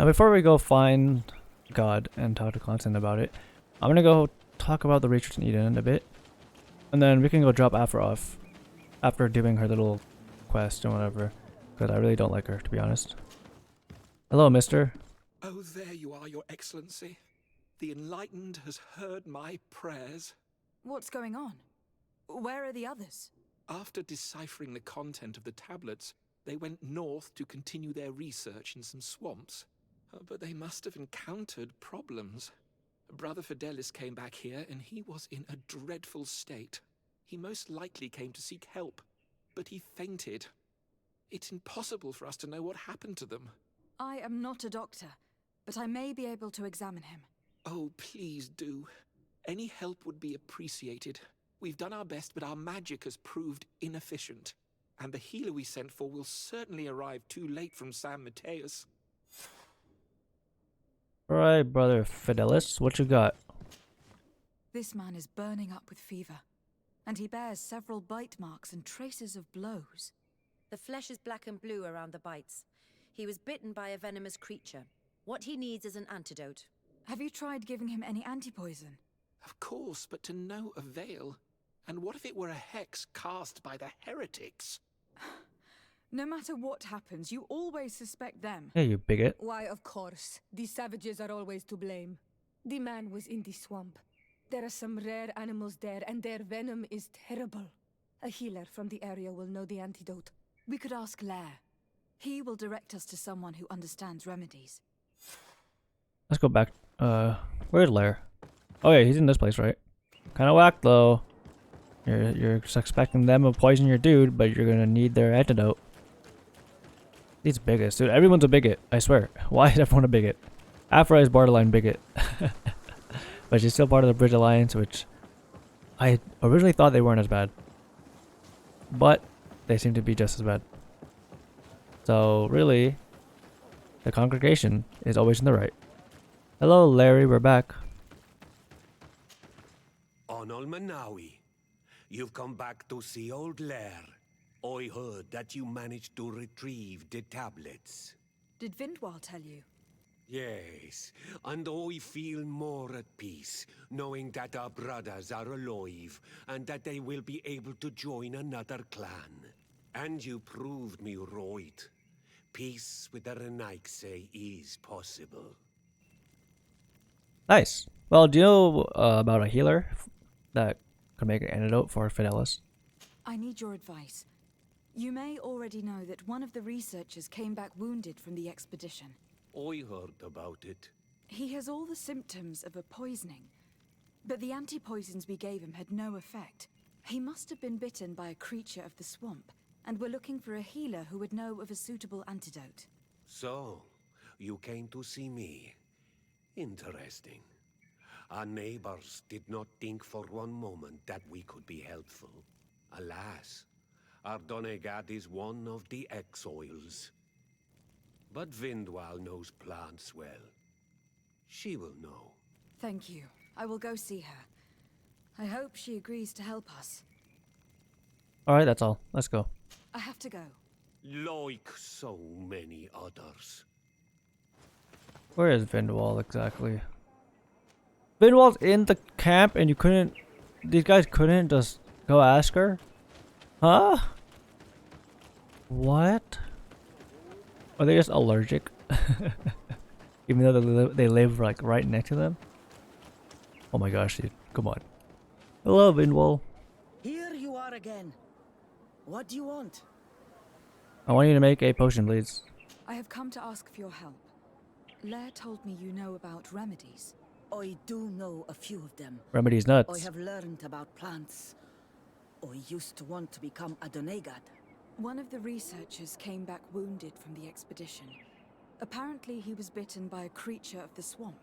Now before we go find God and talk to Constantine about it, I'm gonna go talk about the research in Eden a bit. And then we can go drop Afra off after doing her little quest and whatever. Because I really don't like her, to be honest. Hello, mister. Oh, there you are, Your Excellency. The enlightened has heard my prayers. What's going on? Where are the others? After deciphering the content of the tablets, they went north to continue their research in some swamps. But they must have encountered problems. Brother Fidelis came back here, and he was in a dreadful state. He most likely came to seek help, but he fainted. It's impossible for us to know what happened to them. I am not a doctor, but I may be able to examine him. Oh, please do. Any help would be appreciated. We've done our best, but our magic has proved inefficient. And the healer we sent for will certainly arrive too late from San Mateus. Alright, brother Fidelis, what you got? This man is burning up with fever, and he bears several bite marks and traces of blows. The flesh is black and blue around the bites. He was bitten by a venomous creature. What he needs is an antidote. Have you tried giving him any antipoison? Of course, but to no avail. And what if it were a hex cast by the heretics? No matter what happens, you always suspect them. Hey, you bigot. Why, of course. The savages are always to blame. The man was in the swamp. There are some rare animals there, and their venom is terrible. A healer from the area will know the antidote. We could ask Lair. He will direct us to someone who understands remedies. Let's go back. Where's Lair? Oh yeah, he's in this place, right? Kinda whack though. You're suspecting them of poisoning your dude, but you're gonna need their antidote. These bigots, dude. Everyone's a bigot, I swear. Why is everyone a bigot? Afra is borderline bigot. But she's still part of the Bridge Alliance, which I originally thought they weren't as bad. But they seem to be just as bad. So really, the congregation is always in the right. Hello, Larry, we're back. Onol Manawi, you've come back to see old Lair. I heard that you managed to retrieve the tablets. Did Vindwal tell you? Yes, and I feel more at peace, knowing that our brothers are alive, and that they will be able to join another clan. And you proved me right. Peace with the Renaigse is possible. Nice. Well, do you know about a healer that could make an antidote for Fidelis? I need your advice. You may already know that one of the researchers came back wounded from the expedition. I heard about it. He has all the symptoms of a poisoning, but the anti-poisons we gave him had no effect. He must have been bitten by a creature of the swamp, and we're looking for a healer who would know of a suitable antidote. So, you came to see me. Interesting. Our neighbors did not think for one moment that we could be helpful. Alas, our Donegat is one of the exiles. But Vindwal knows plants well. She will know. Thank you. I will go see her. I hope she agrees to help us. Alright, that's all. Let's go. I have to go. Like so many others. Where is Vindwal exactly? Vindwal's in the camp and you couldn't... These guys couldn't just go ask her? Huh? What? Are they just allergic? Even though they live like right next to them? Oh my gosh, dude. Come on. Hello, Vindwal. Here you are again. What do you want? I want you to make a potion, please. I have come to ask for your help. Lair told me you know about remedies. I do know a few of them. Remedy's I nuts. have learned about plants. I used to want to become a Donegat. One of the researchers came back wounded from the expedition. Apparently he was bitten by a creature of the swamp.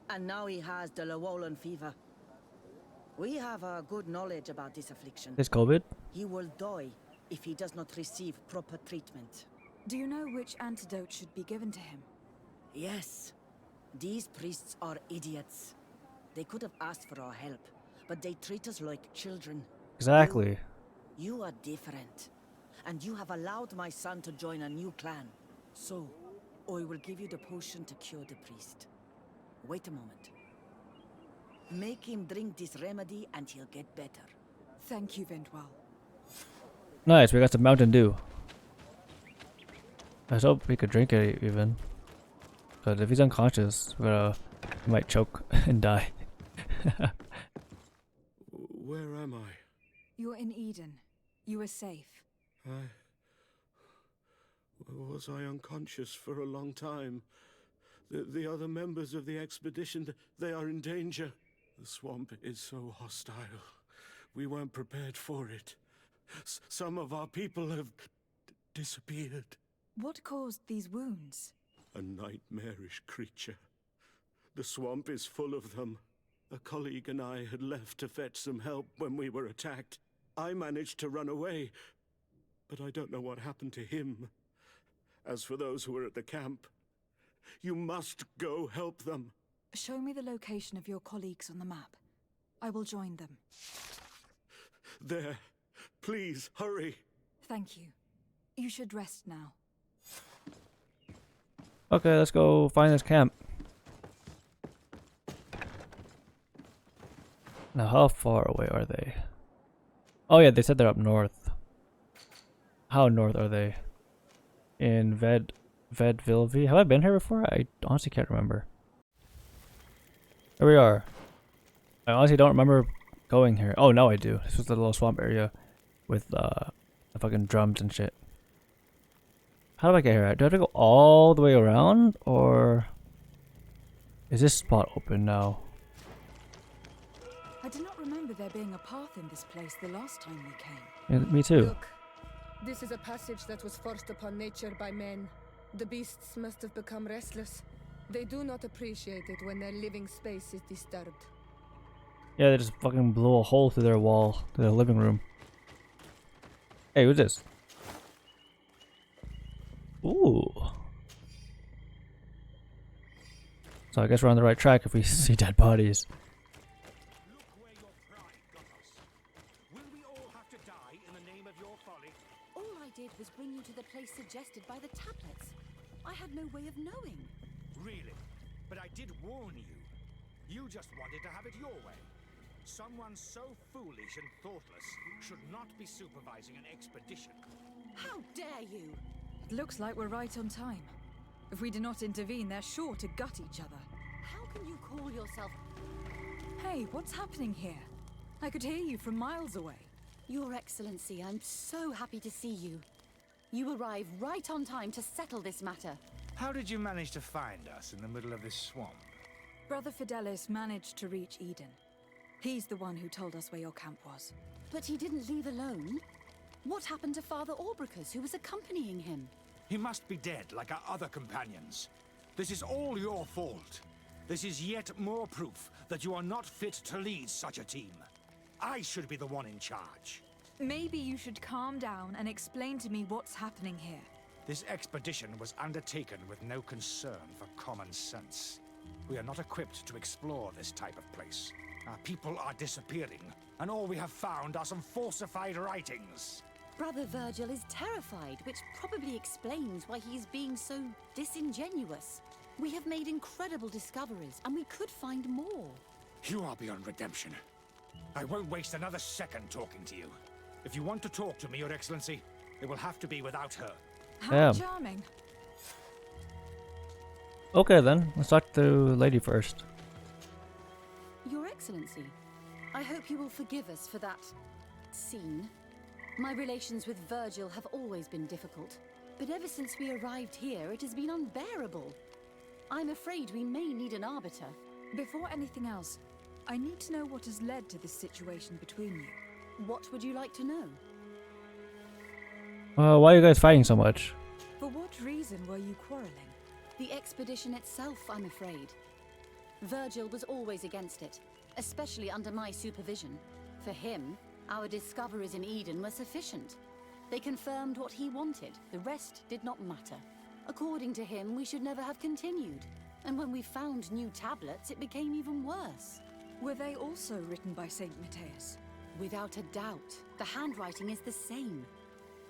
And now he has the Llewellyn fever. We have a good knowledge about this affliction. This COVID? He will die if he does not receive proper treatment. Do you know which antidote should be given to him? Yes. These priests are idiots. They could have asked for our help, but they treat us like children. Exactly. You are different. And you have allowed my son to join a new clan. So, I will give you the potion to cure the priest. Wait a moment. Make him drink this remedy and he'll get better. Thank you, Vindwell. Nice, we got some Mountain Dew. I hope we could drink it even. But if he's unconscious, he might choke and die. Where am I? You're in Eden. You are safe. Was I unconscious for a long time? The other members of the expedition, they are in danger. The swamp is so hostile. We weren't prepared for it. Some of our people have disappeared. What caused these wounds? A nightmarish creature. The swamp is full of them. A colleague and I had left to fetch some help when we were attacked. I managed to run away, but I don't know what happened to him. As for those who are at the camp, you must go help them. Show me the location of your colleagues on the map. I will join them. There. Please, hurry. Thank you. You should rest now. Okay, let's go find this camp. Now, how far away are they? Oh yeah, they said they're up north. How north are they? In Vedvilvi? Have I been here before? I honestly can't remember. Here we are. I honestly don't remember going here. Oh, no, I do. This was the little swamp area with the fucking drums and shit. How do I get here? Do I have to go all the way around? Or is this spot open now? I do not remember there being a path in this place the last time we came. Yeah, me too. Look, this is a passage that was forced upon nature by men. The beasts must have become restless. They do not appreciate it when their living space is disturbed. Yeah, they just fucking blew a hole through their wall, to their living room. Hey, who's this? Ooh. So I guess we're on the right track if we see dead bodies. Look where your pride got us. Will we all have to die in the name of your folly? All I did was bring you to the place suggested by the tablets. I had no way of knowing. Really? But I did warn you. You just wanted to have it your way. Someone so foolish and thoughtless should not be supervising an expedition. How dare you! It looks like we're right on time. If we do not intervene, they're sure to gut each other. How can you call yourself... Hey, what's happening here? I could hear you from miles away. Your Excellency, I'm so happy to see you. You arrived right on time to settle this matter. How did you manage to find us in the middle of this swamp? Brother Fidelis managed to reach Eden. He's the one who told us where your camp was. But he didn't leave alone. What happened to Father Orbricus, who was accompanying him? He must be dead like our other companions. This is all your fault. This is yet more proof that you are not fit to lead such a team. I should be the one in charge. Maybe you should calm down and explain to me what's happening here. This expedition was undertaken with no concern for common sense. We are not equipped to explore this type of place. Our people are disappearing, and all we have found are some falsified writings. Brother Virgil is terrified, which probably explains why he is being so disingenuous. We have made incredible discoveries, and we could find more. You are beyond redemption. I won't waste another second talking to you. If you want to talk to me, Your Excellency, it will have to be without her. How Damn. charming. Okay then, let's talk to the lady first. Your Excellency, I hope you will forgive us for that scene. My relations with Virgil have always been difficult, but ever since we arrived here, it has been unbearable. I'm afraid we may need an arbiter. Before anything else, I need to know what has led to this situation between you. What would you like to know? Why are you guys fighting so much? For what reason were you quarreling? The expedition itself, I'm afraid. Virgil was always against it, especially under my supervision. For him, our discoveries in Eden were sufficient. They confirmed what he wanted. The rest did not matter. According to him, we should never have continued. And when we found new tablets, it became even worse. Were they also written by Saint Matthias? Without a doubt, the handwriting is the same.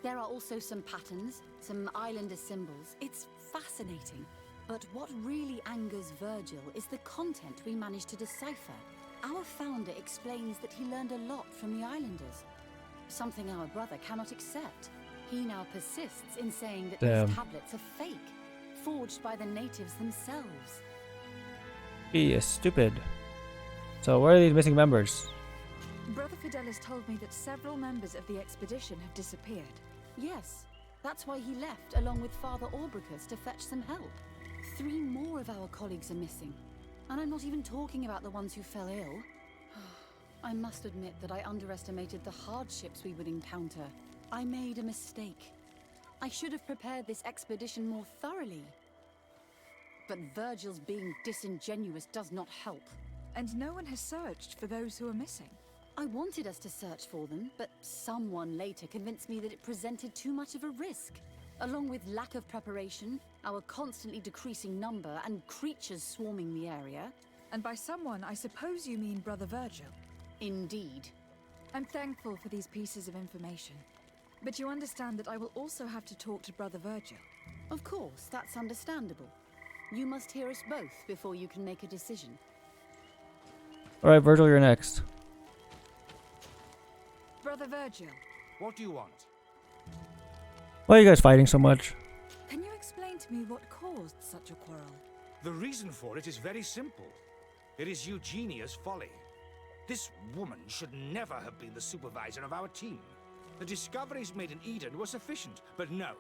There are also some patterns, some islander symbols. It's fascinating. But what really angers Virgil is the content we managed to decipher. Our founder explains that he learned a lot from the islanders. Something our brother cannot accept. He now persists in saying that Damn. these tablets are fake, forged by the natives themselves. He is stupid. So where are these missing members? Brother Fidelis told me that several members of the expedition have disappeared. Yes, that's why he left along with Father Orbricus to fetch some help. 3 more of our colleagues are missing. And I'm not even talking about the ones who fell ill. I must admit that I underestimated the hardships we would encounter. I made a mistake. I should have prepared this expedition more thoroughly. But Virgil's being disingenuous does not help. And no one has searched for those who are missing. I wanted us to search for them, but someone later convinced me that it presented too much of a risk. Along with lack of preparation, our constantly decreasing number, and creatures swarming the area. And by someone, I suppose you mean Brother Virgil. Indeed. I'm thankful for these pieces of information. But you understand that I will also have to talk to Brother Virgil. Of course, that's understandable. You must hear us both before you can make a decision. Alright, Virgil, you're next. Brother Virgil, What do you want? Why are you guys fighting so much? can you explain to me what caused such a quarrel? The reason for it is very simple. It is Eugenia's folly. This woman should never have been the supervisor of our team. The discoveries made in Eden were sufficient, but no.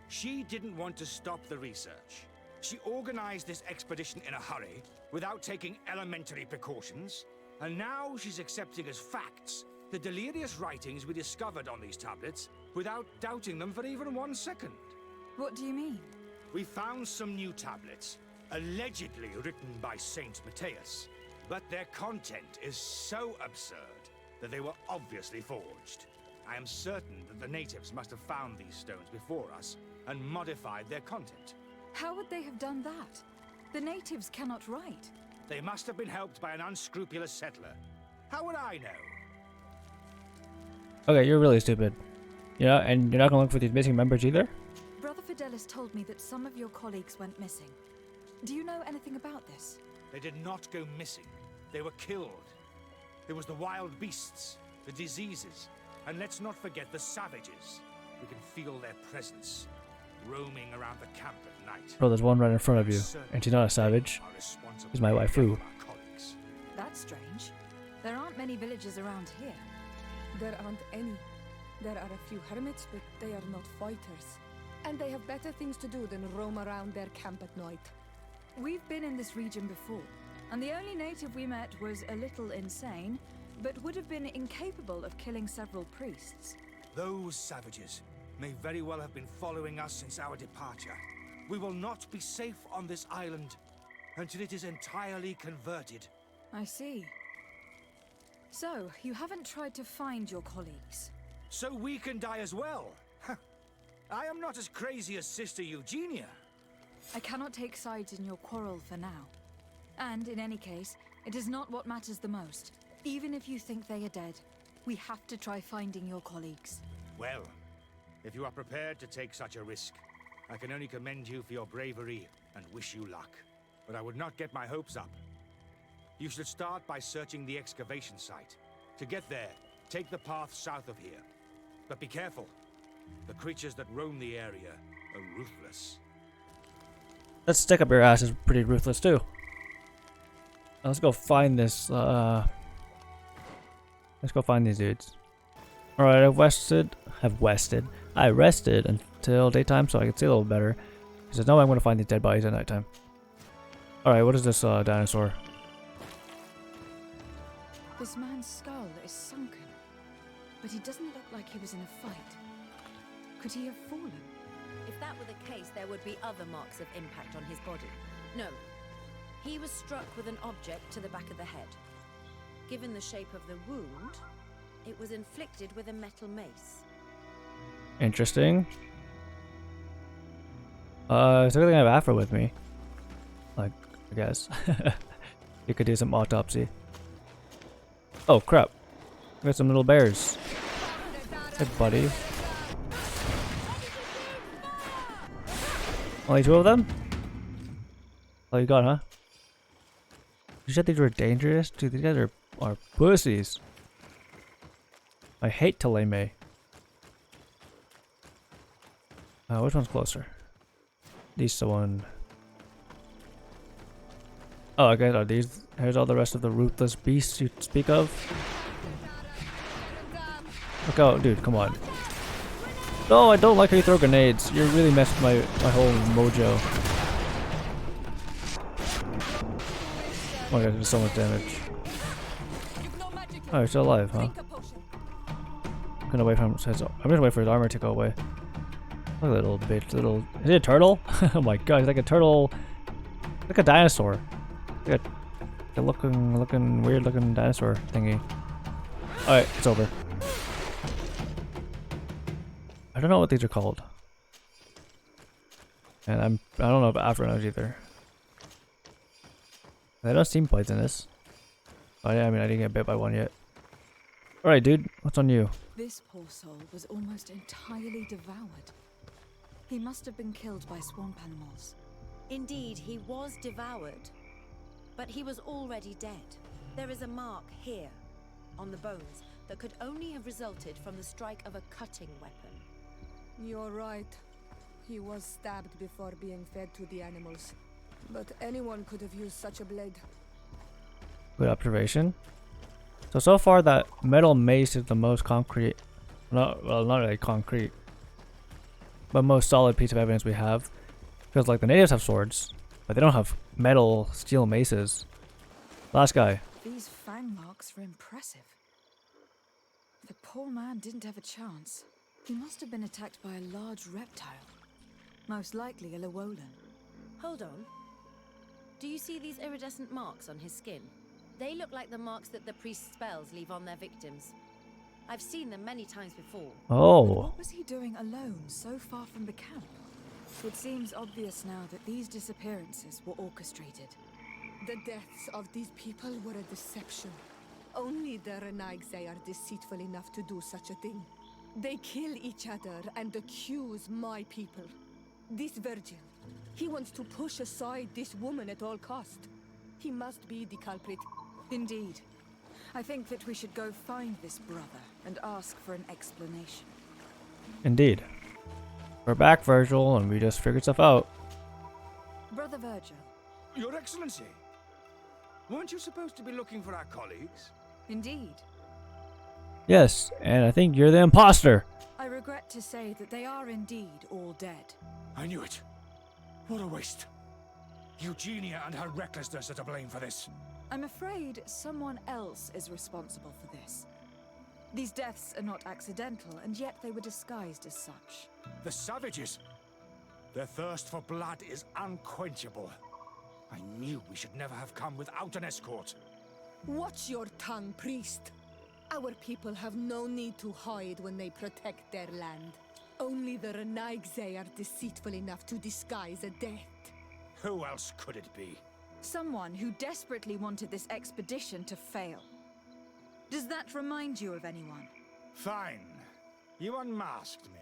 She didn't want to stop the research. She organized this expedition in a hurry, without taking elementary precautions, and now she's accepting as facts the delirious writings we discovered on these tablets, without doubting them for even 1 second. What do you mean? We found some new tablets, allegedly written by Saint Matthias, but their content is so absurd that they were obviously forged. I am certain that the natives must have found these stones before us and modified their content. How would they have done that? The natives cannot write. They must have been helped by an unscrupulous settler. How would I know? Okay, you're really stupid. Yeah, and you're not gonna look for these missing members either? Brother Fidelis told me that some of your colleagues went missing. Do you know anything about this? They did not go missing. They were killed. There was the wild beasts, the diseases, and let's not forget the savages. We can feel their presence, roaming around the camp at night. Bro, there's one right in front of you, and she's not a savage. She's my waifu. That's strange. There aren't many villages around here. There aren't any. There are a few hermits, but they are not fighters. And they have better things to do than roam around their camp at night. We've been in this region before, and the only native we met was a little insane, but would have been incapable of killing several priests. Those savages may very well have been following us since our departure. We will not be safe on this island until it is entirely converted. I see. So, you haven't tried to find your colleagues? So we can die as well. I am not as crazy as Sister Eugenia. I cannot take sides in your quarrel for now. And in any case, it is not what matters the most. Even if you think they are dead, we have to try finding your colleagues. Well, if you are prepared to take such a risk, I can only commend you for your bravery and wish you luck. But I would not get my hopes up. You should start by searching the excavation site. To get there, take the path south of here. But be careful. The creatures that roam the area are ruthless. That stick up your ass is pretty ruthless too. Let's go find this, let's go find these dudes. Alright, I rested until daytime so I can see a little better. Because I know I'm going to find these dead bodies at nighttime. Alright, what is this dinosaur? This man's skull is sunken, but he doesn't look like he was in a fight. Could he have fallen? If that were the case, there would be other marks of impact on his body. No. He was struck with an object to the back of the head. Given the shape of the wound, it was inflicted with a metal mace. Interesting. It's a good thing I have Afro with me. Like, I guess. You could do some autopsy. Oh crap. We got some little bears. Hey buddy. Only 2 of them? Oh, you got, huh? You said these were dangerous? Dude, these guys are pussies. I hate Teleme. Which one's closer? These the one. Oh, okay, are these? Here's all the rest of the ruthless beasts you speak of. Look out, dude, come on. No, I don't like how you throw grenades. You're really messing with my whole mojo. Oh my god, there's so much damage. Oh, you're still alive, huh? I'm gonna wait for him. I'm gonna wait for his armor to go away. Look at that little bitch. Is it a turtle? Oh my god, he's like a turtle. Like a dinosaur. Like a looking weird looking dinosaur thingy. Alright, it's over. I don't know what these are called. And I don't know about Afronos either. They don't seem poisonous. Oh yeah, I mean I didn't get bit by one yet. Alright dude, what's on you? This poor soul was almost entirely devoured. He must have been killed by swamp animals. Indeed, he was devoured. But he was already dead. There is a mark here, on the bones, that could only have resulted from the strike of a cutting weapon. You're right. He was stabbed before being fed to the animals. But anyone could have used such a blade. Good observation. So far that metal mace is the most concrete. Not really concrete. But most solid piece of evidence we have. Because like the natives have swords, but they don't have metal steel maces. Last guy. These fang marks are impressive. The poor man didn't have a chance. He must have been attacked by a large reptile. Most likely a Llewellyn. Hold on. Do you see these iridescent marks on his skin? They look like the marks that the priest's spells leave on their victims. I've seen them many times before. Oh. But what was he doing alone, so far from the camp? It seems obvious now that these disappearances were orchestrated. The deaths of these people were a deception. Only the Renaigse are deceitful enough to do such a thing. They kill each other and accuse my people. This Virgil, he wants to push aside this woman at all cost. He must be the culprit. Indeed. I think that we should go find this brother and ask for an explanation. Indeed. We're back, Virgil, and we just figured stuff out. Brother Virgil. Your Excellency, weren't you supposed to be looking for our colleagues? Indeed. Yes, and I think you're the imposter. I regret to say that they are indeed all dead. I knew it. What a waste. Eugenia and her recklessness are to blame for this. I'm afraid someone else is responsible for this. These deaths are not accidental, and yet they were disguised as such. The savages. Their thirst for blood is unquenchable. I knew we should never have come without an escort. Watch your tongue, priest. Our people have no need to hide when they protect their land. Only the Renaigse are deceitful enough to disguise a death. Who else could it be? Someone who desperately wanted this expedition to fail. Does that remind you of anyone? Fine. You unmasked me.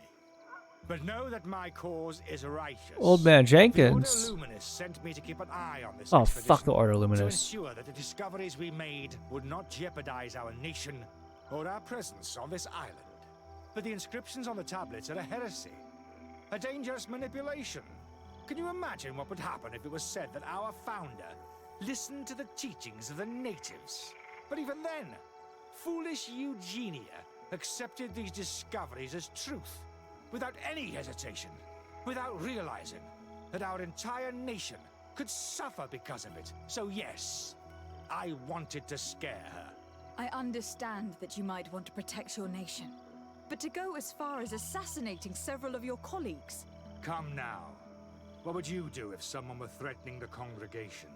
But know that my cause is righteous. Old man Jenkins. The Order Luminous sent me to keep an eye on this Oh, expedition, fuck the Order to Luminous. ensure that the discoveries we made would not jeopardize our nation or our presence on this island. But the inscriptions on the tablets are a heresy. A dangerous manipulation. Can you imagine what would happen if it was said that our founder listened to the teachings of the natives? But even then, foolish Eugenia accepted these discoveries as truth, without any hesitation, without realizing that our entire nation could suffer because of it. So yes, I wanted to scare her. I understand that you might want to protect your nation, but to go as far as assassinating several of your colleagues... Come now. What would you do if someone were threatening the congregation?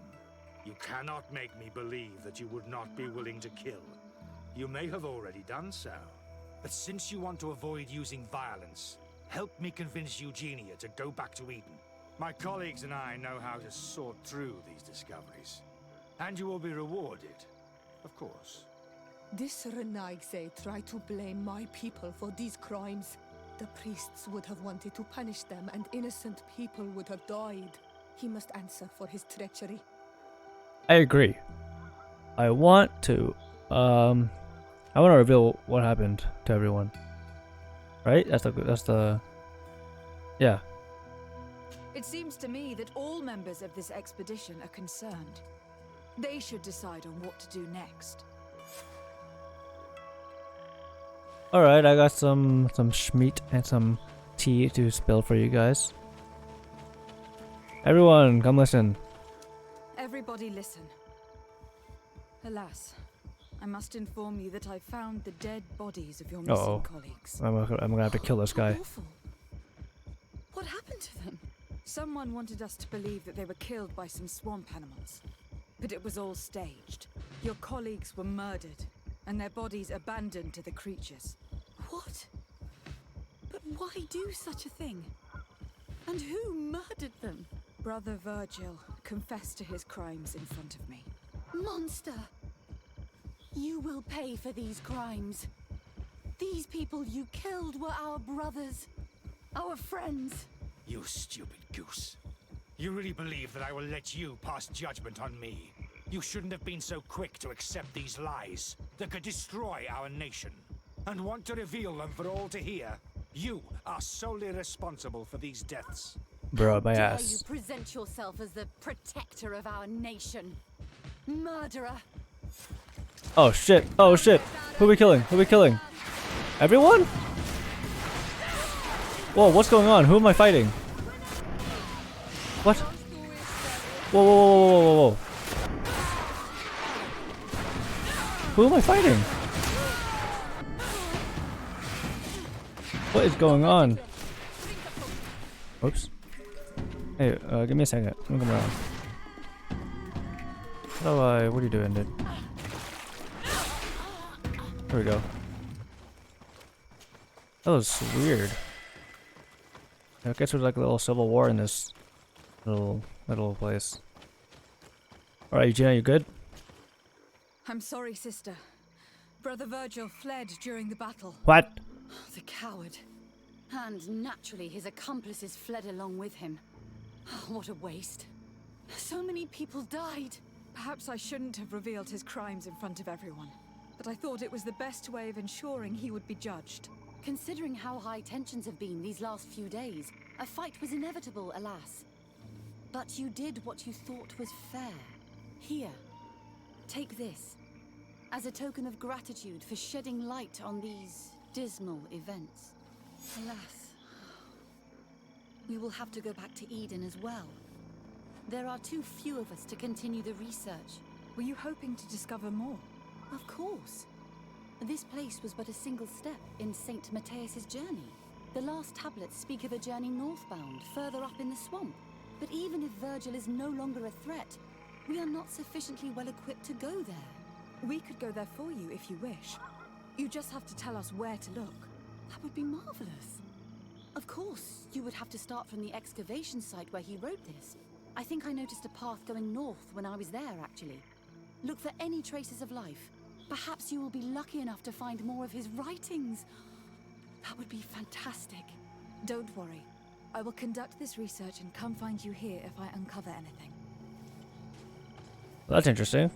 You cannot make me believe that you would not be willing to kill. You may have already done so. But since you want to avoid using violence, help me convince Eugenia to go back to Eden. My colleagues and I know how to sort through these discoveries. And you will be rewarded, of course. This Renaigse tried to blame my people for these crimes. The priests would have wanted to punish them, and innocent people would have died. He must answer for his treachery. I agree. I want to reveal what happened to everyone. Right? That's the yeah. It seems to me that all members of this expedition are concerned. They should decide on what to do next. Alright, I got some schmeat and some tea to spill for you guys. Everyone, come listen. Everybody listen. Alas, I must inform you that I've found the dead bodies of your missing colleagues. I'm gonna have to kill this guy. Awful. What happened to them? Someone wanted us to believe that they were killed by some swamp animals. But it was all staged. Your colleagues were murdered, and their bodies abandoned to the creatures. What? But why do such a thing? And who murdered them? Brother Virgil confessed to his crimes in front of me. Monster! You will pay for these crimes. These people you killed were our brothers, our friends. You stupid goose. You really believe that I will let you pass judgment on me? You shouldn't have been so quick to accept these lies that could destroy our nation, and want to reveal them for all to hear. You are solely responsible for these deaths. Bro, my Dare ass. you present yourself as the protector of our nation? Murderer! Oh shit, oh shit. Who are we killing? Who are we killing? Everyone? Whoa, what's going on? Who am I fighting? What? Whoa, whoa, whoa, whoa, whoa, whoa. Who am I fighting? What is going on? Oops. Hey, give me a second. Let me come around. What are you doing, dude? There we go. That was weird. I guess there's like a little civil war in this little place. Alright, Eugenia, you good? I'm sorry, sister. Brother Virgil fled during the battle. What? The coward. And naturally, his accomplices fled along with him. What a waste. So many people died. Perhaps I shouldn't have revealed his crimes in front of everyone, but I thought it was the best way of ensuring he would be judged. Considering how high tensions have been these last few days, a fight was inevitable, alas. But you did what you thought was fair. Here, take this, as a token of gratitude for shedding light on these dismal events. Alas, we will have to go back to Eden as well. There are too few of us to continue the research. Were you hoping to discover more? Of course. This place was but a single step in St. Matthias's journey. The last tablets speak of a journey northbound, further up in the swamp. But even if Virgil is no longer a threat, we are not sufficiently well equipped to go there. We could go there for you if you wish. You just have to tell us where to look. That would be marvelous. Of course, you would have to start from the excavation site where he wrote this. I think I noticed a path going north when I was there, actually. Look for any traces of life. Perhaps you will be lucky enough to find more of his writings. That would be fantastic. Don't worry. I will conduct this research and come find you here if I uncover anything. Well, that's interesting.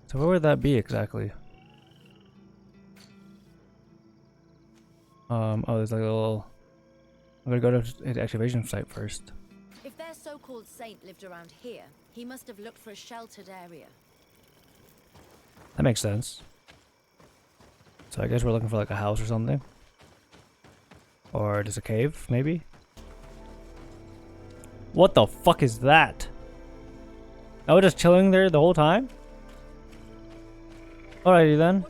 So where would that be exactly? Oh, there's like a little... I'm gonna go to the excavation site first. If their so-called saint lived around here, he must have looked for a sheltered area. That makes sense. So I guess we're looking for like a house or something. Or just a cave, maybe? What the fuck is that? I was just chilling there the whole time? Alrighty then.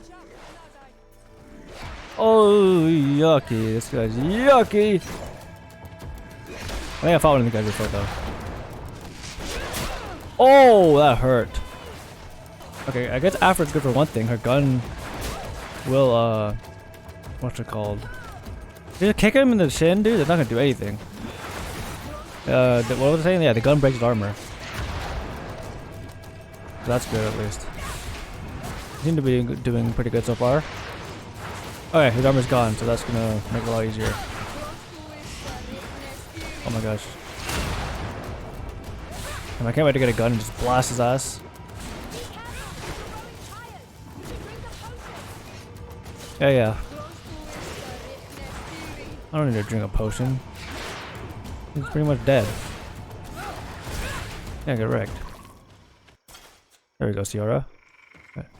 Oh, yucky. This guy's yucky. I think I fought one of the guys before though. Oh, that hurt. Okay, I guess Afra's good for one thing. Her gun will, what's it called? Just kick him in the shin, dude? That's not gonna do anything. What was I saying? Yeah, the gun breaks his armor. So that's good at least. Seem to be doing pretty good so far. Okay, his armor's gone, so that's gonna make it a lot easier. Oh my gosh. I can't wait to get a gun and just blast his ass. Yeah, yeah. I don't need to drink a potion. He's pretty much dead. Yeah, get wrecked. There we go, Ciara.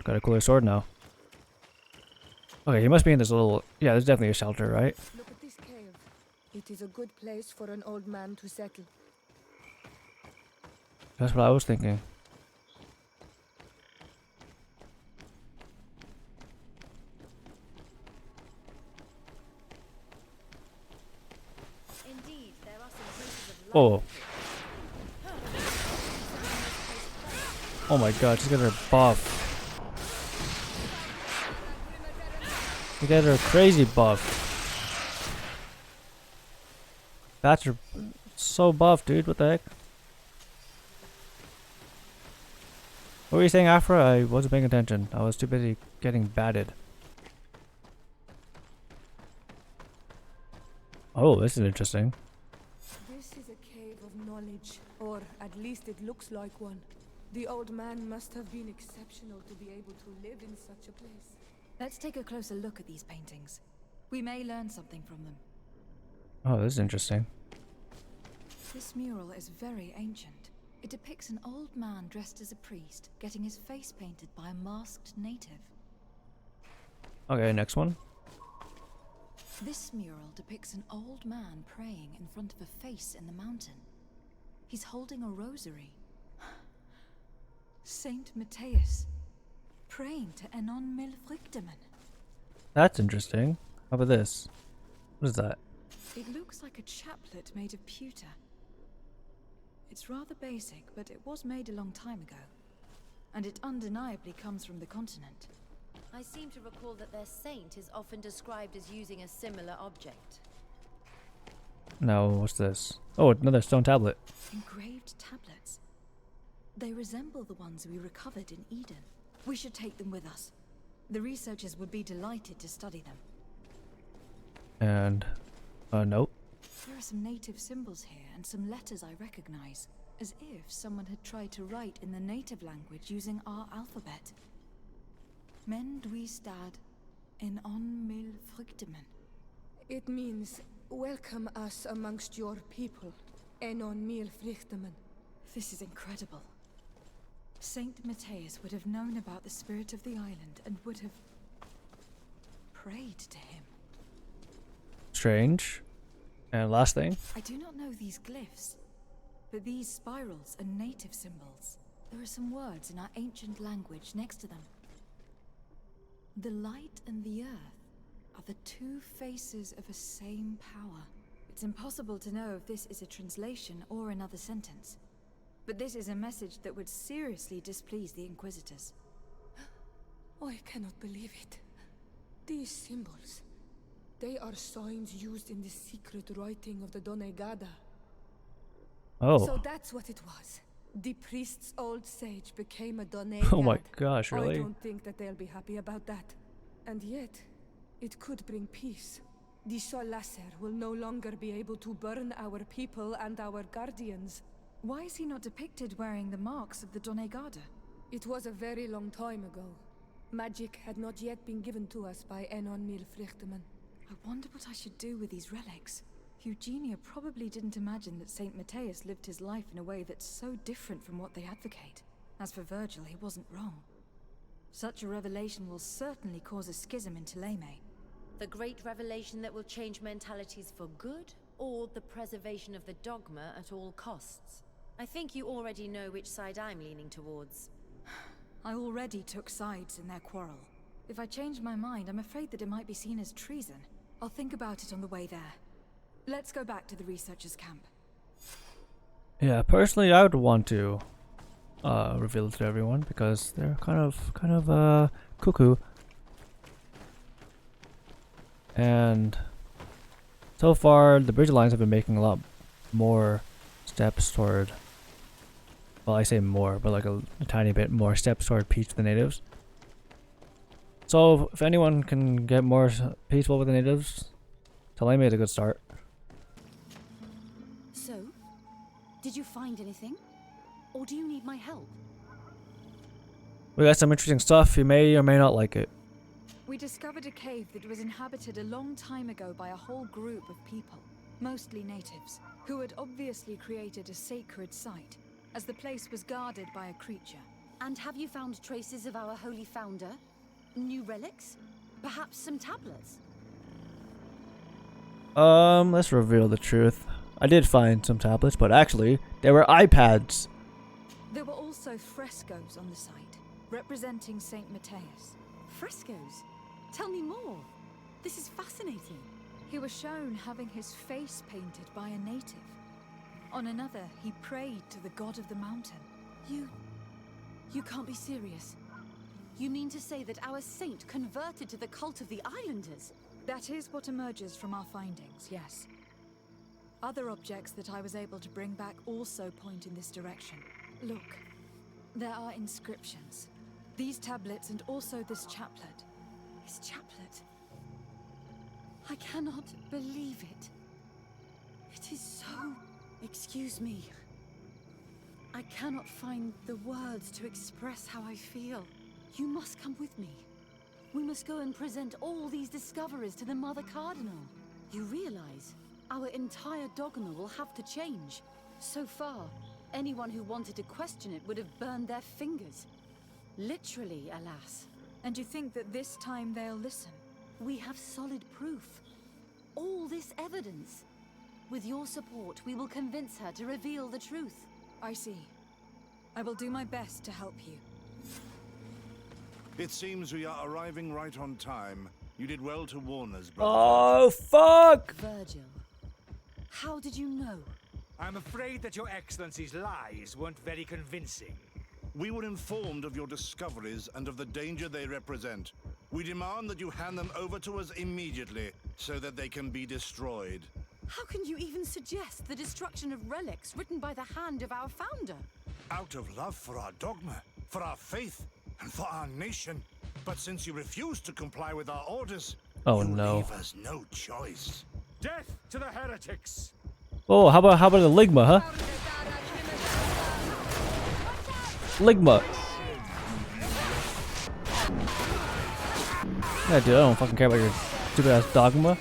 Got a cooler sword now. Okay, he must be in this little... Yeah, there's definitely a shelter, right? Look at this cave. It is a good place for an old man to settle. That's what I was thinking. Indeed, there are some traces of Oh. Oh my god, these guys are buff. These guys are crazy buff. Bats are so buff, dude. What the heck? What were you saying, Afra? I wasn't paying attention. I was too busy getting batted. Oh, this is interesting. This is a cave of knowledge, or at least it looks like one. The old man must have been exceptional to be able to live in such a place. Let's take a closer look at these paintings. We may learn something from them. Oh, this is interesting. This mural is very ancient. It depicts an old man dressed as a priest, getting his face painted by a masked native. Okay, next one. This mural depicts an old man praying in front of a face in the mountain. He's holding a rosary. Saint Matthias, praying to Enon Milfrichteman. That's interesting. How about this? What is that? It looks like a chaplet made of pewter. It's rather basic, but it was made a long time ago. And it undeniably comes from the continent. I seem to recall that their saint is often described as using a similar object. No, what's this? Oh, another stone tablet. Engraved tablets. They resemble the ones we recovered in Eden. We should take them with us. The researchers would be delighted to study them. And, nope. There are some native symbols here and some letters I recognize, as if someone had tried to write in the native language using our alphabet. Men stad in on mil fruktemen. It means, welcome us amongst your people, Enon mil frichtemen. This is incredible. Saint Matthias would have known about the spirit of the island and would have prayed to him. Strange. And last thing. I do not know these glyphs, but these spirals are native symbols. There are some words in our ancient language next to them. The light and the earth are the two faces of a same power. It's impossible to know if this is a translation or another sentence. But this is a message that would seriously displease the Inquisitors. I cannot believe it. These symbols, they are signs used in the secret writing of the Donegada. Oh. So that's what it was. The priest's old sage became a Donegad. Oh my gosh, really? I don't think that they'll be happy about that. And yet, it could bring peace. The Sol Lasser will no longer be able to burn our people and our guardians. Why is he not depicted wearing the marks of the Donegada? It was a very long time ago. Magic had not yet been given to us by Enon Milfrichteman. I wonder what I should do with these relics. Eugenia probably didn't imagine that Saint Matthias lived his life in a way that's so different from what they advocate. As for Virgil, he wasn't wrong. Such a revelation will certainly cause a schism in Thélème. The great revelation that will change mentalities for good, or the preservation of the dogma at all costs? I think you already know which side I'm leaning towards. I already took sides in their quarrel. If I change my mind, I'm afraid that it might be seen as treason. I'll think about it on the way there. Let's go back to the researchers' camp. Yeah, personally, I would want to reveal it to everyone because they're kind of cuckoo. And so far, the Bridge Alliance have been making a lot more steps toward. Well, I say more, but like a tiny bit more steps toward peace with the natives. So if anyone can get more peaceful with the natives, Talemi is a good start. So, did you find anything? Or do you need my help? We got some interesting stuff. You may or may not like it. We discovered a cave that was inhabited a long time ago by a whole group of people, mostly natives, who had obviously created a sacred site, as the place was guarded by a creature. And have you found traces of our holy founder? New relics? Perhaps some tablets? Let's reveal the truth. I did find some tablets, but actually, they were iPads. There were also frescoes on the site, representing Saint Matthias. Frescoes? Tell me more. This is fascinating. He was shown having his face painted by a native. On another, he prayed to the god of the mountain. You can't be serious. You mean to say that our saint converted to the cult of the islanders? That is what emerges from our findings, yes. Other objects that I was able to bring back also point in this direction. Look, there are inscriptions. These tablets and also this chaplet. His chaplet? I cannot believe it. It is so... Excuse me. I cannot find the words to express how I feel. You must come with me. We must go and present all these discoveries to the Mother Cardinal. You realize our entire dogma will have to change. So far, anyone who wanted to question it would have burned their fingers. Literally, alas. And you think that this time they'll listen? We have solid proof. All this evidence. With your support, we will convince her to reveal the truth. I see. I will do my best to help you. It seems we are arriving right on time. You did well to warn us, brother. Oh, fuck! Virgil, how did you know? I'm afraid that your Excellency's lies weren't very convincing. We were informed of your discoveries and of the danger they represent. We demand that you hand them over to us immediately, so that they can be destroyed. How can you even suggest the destruction of relics written by the hand of our founder? Out of love for our dogma, for our faith, and for our nation. But since you refuse to comply with our orders, Oh you no. leave us no choice. Death to the heretics! Oh, how about the Ligma, huh? Ligma. Yeah, dude, I don't fucking care about your stupid ass dogma.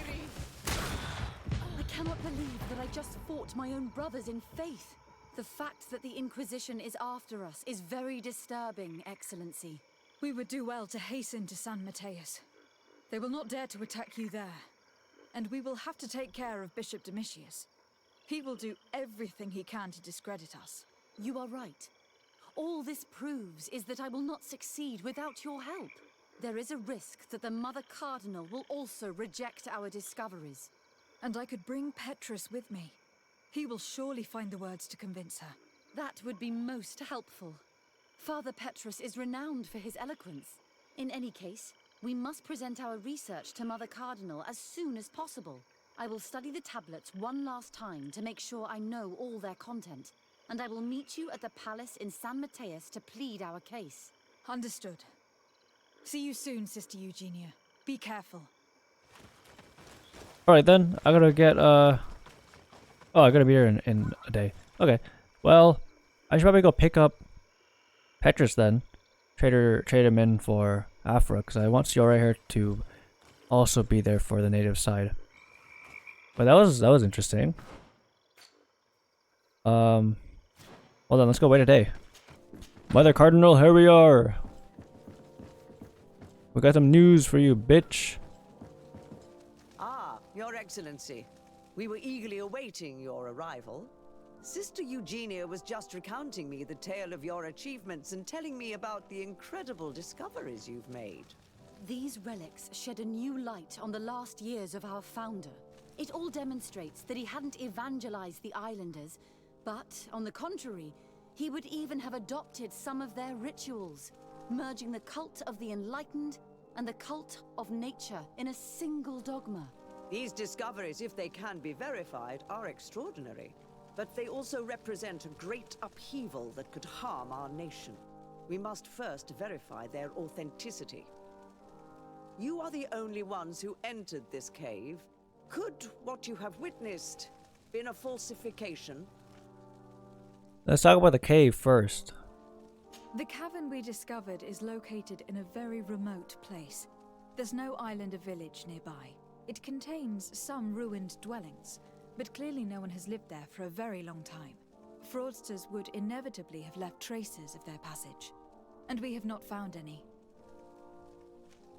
I cannot believe that I just fought my own brothers in faith. The fact that the Inquisition is after us is very disturbing, Excellency. We would do well to hasten to San Matthias. They will not dare to attack you there. And we will have to take care of Bishop Domitius. He will do everything he can to discredit us. You are right. All this proves is that I will not succeed without your help. There is a risk that the Mother Cardinal will also reject our discoveries. And I could bring Petrus with me. He will surely find the words to convince her. That would be most helpful. Father Petrus is renowned for his eloquence. In any case, we must present our research to Mother Cardinal as soon as possible. I will study the tablets one last time to make sure I know all their content. And I will meet you at the palace in San Matthias to plead our case. Understood. See you soon, Sister Eugenia. Be careful. Alright then, I gotta get, oh, I gotta be here in a day. Okay, well, I should probably go pick up Petrus then. Trade him in for Afra, because I want Seal right here to also be there for the native side. But that was interesting. Hold on, let's go wait a day. Mother Cardinal, here we are. We got some news for you, bitch. Ah, Your Excellency. We were eagerly awaiting your arrival. Sister Eugenia was just recounting me the tale of your achievements and telling me about the incredible discoveries you've made. These relics shed a new light on the last years of our founder. It all demonstrates that he hadn't evangelized the islanders, but, on the contrary, he would even have adopted some of their rituals, merging the cult of the enlightened and the cult of nature in a single dogma. These discoveries, if they can be verified, are extraordinary. But they also represent a great upheaval that could harm our nation. We must first verify their authenticity. You are the only ones who entered this cave. Could what you have witnessed been a falsification? Let's talk about the cave first. The cavern we discovered is located in a very remote place. There's no island or village nearby. It contains some ruined dwellings, but clearly no one has lived there for a very long time. Fraudsters would inevitably have left traces of their passage, and we have not found any.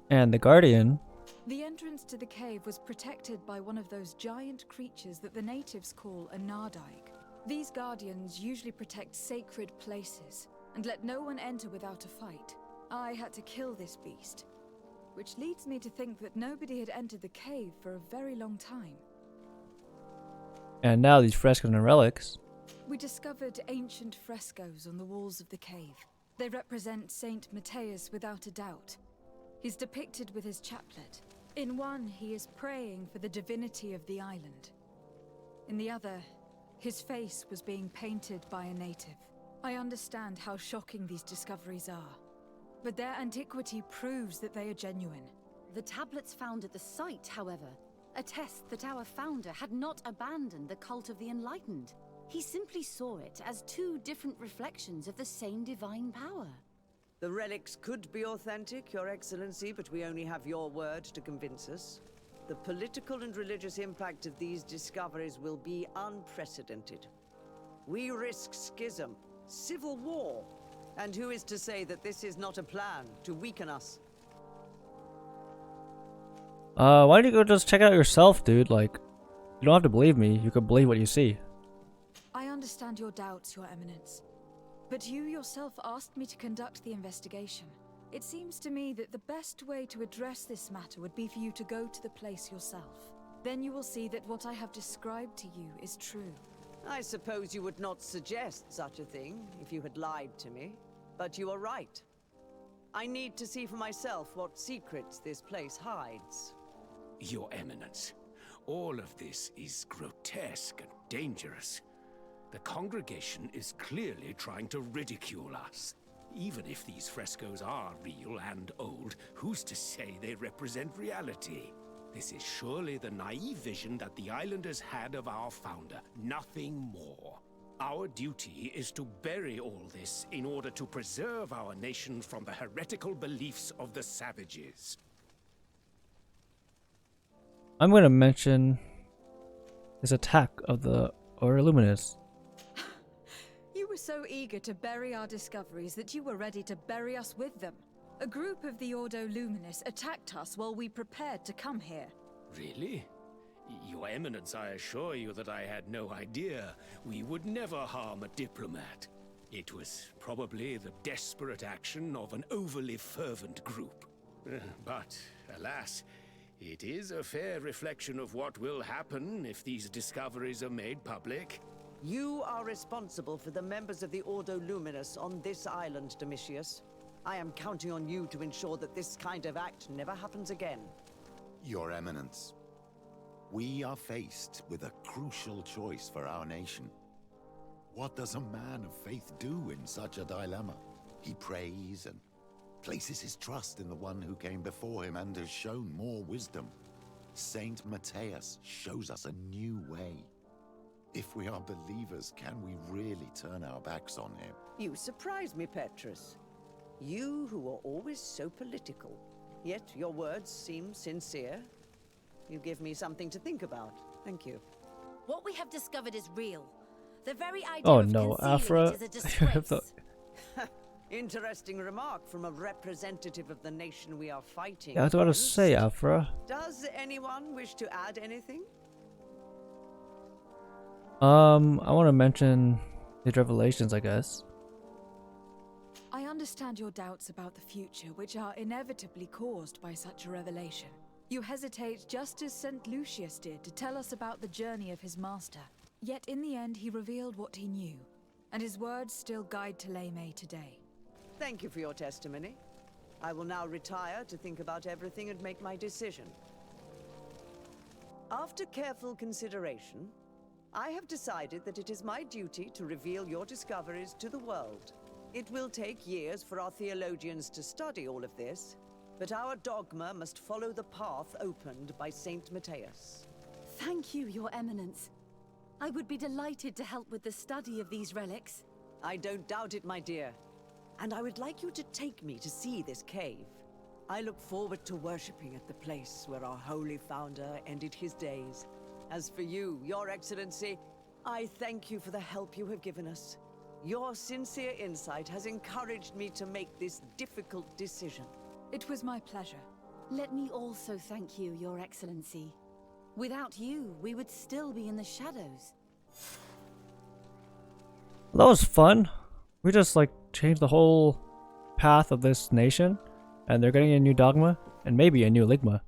And the Guardian. The entrance to the cave was protected by one of those giant creatures that the natives call a Nardaig. These guardians usually protect sacred places and let no one enter without a fight. I had to kill this beast, which leads me to think that nobody had entered the cave for a very long time. And now these frescoes and relics. We discovered ancient frescoes on the walls of the cave. They represent Saint Matthias without a doubt. He's depicted with his chaplet. In one, he is praying for the divinity of the island. In the other, his face was being painted by a native. I understand how shocking these discoveries are, but their antiquity proves that they are genuine. The tablets found at the site, however, attest that our founder had not abandoned the cult of the Enlightened. He simply saw it as two different reflections of the same divine power. The relics could be authentic, Your Excellency, but we only have your word to convince us. The political and religious impact of these discoveries will be unprecedented. We risk schism, civil war, and who is to say that this is not a plan to weaken us? Why don't you go just check it out yourself, dude? Like, you don't have to believe me. You could believe what you see. I understand your doubts, Your Eminence. But you yourself asked me to conduct the investigation. It seems to me that the best way to address this matter would be for you to go to the place yourself. Then you will see that what I have described to you is true. I suppose you would not suggest such a thing if you had lied to me. But you are right. I need to see for myself what secrets this place hides. Your Eminence, all of this is grotesque and dangerous. The congregation is clearly trying to ridicule us. Even if these frescoes are real and old, who's to say they represent reality? This is surely the naive vision that the islanders had of our founder, nothing more. Our duty is to bury all this in order to preserve our nation from the heretical beliefs of the savages. I'm going to mention this attack of the Order Luminous. You were so eager to bury our discoveries that you were ready to bury us with them. A group of the Ordo Luminous attacked us while we prepared to come here. Really? Your Eminence, I assure you that I had no idea. We would never harm a diplomat. It was probably the desperate action of an overly fervent group. But, alas, it is a fair reflection of what will happen if these discoveries are made public. You are responsible for the members of the Ordo Luminous on this island, Domitius. I am counting on you to ensure that this kind of act never happens again. Your Eminence, we are faced with a crucial choice for our nation. What does a man of faith do in such a dilemma? He prays and places his trust in the one who came before him and has shown more wisdom. Saint Matthias shows us a new way. If we are believers, can we really turn our backs on him? You surprise me, Petrus. You who are always so political, yet your words seem sincere. You give me something to think about. Thank you. What we have discovered is real. The very idea Oh of no, concealing Afra. it is a disgrace. Interesting remark from a representative of the nation we are fighting. Yeah, I was about to say, Afra. Does anyone wish to add anything? I want to mention these revelations, I guess. I understand your doubts about the future, which are inevitably caused by such a revelation. You hesitate just as St. Lucius did to tell us about the journey of his master. Yet in the end he revealed what he knew, and his words still guide Thélème today. Thank you for your testimony. I will now retire to think about everything and make my decision. After careful consideration, I have decided that it is my duty to reveal your discoveries to the world. It will take years for our theologians to study all of this, But our dogma must follow the path opened by Saint Matthias. Thank you, Your Eminence. I would be delighted to help with the study of these relics. I don't doubt it, my dear. And I would like you to take me to see this cave. I look forward to worshipping at the place where our holy founder ended his days. As for you, Your Excellency, I thank you for the help you have given us. Your sincere insight has encouraged me to make this difficult decision. It was my pleasure. Let me also thank you, Your Excellency. Without you, we would still be in the shadows. That was fun. We just like changed the whole path of this nation, and they're getting a new dogma and maybe a new ligma.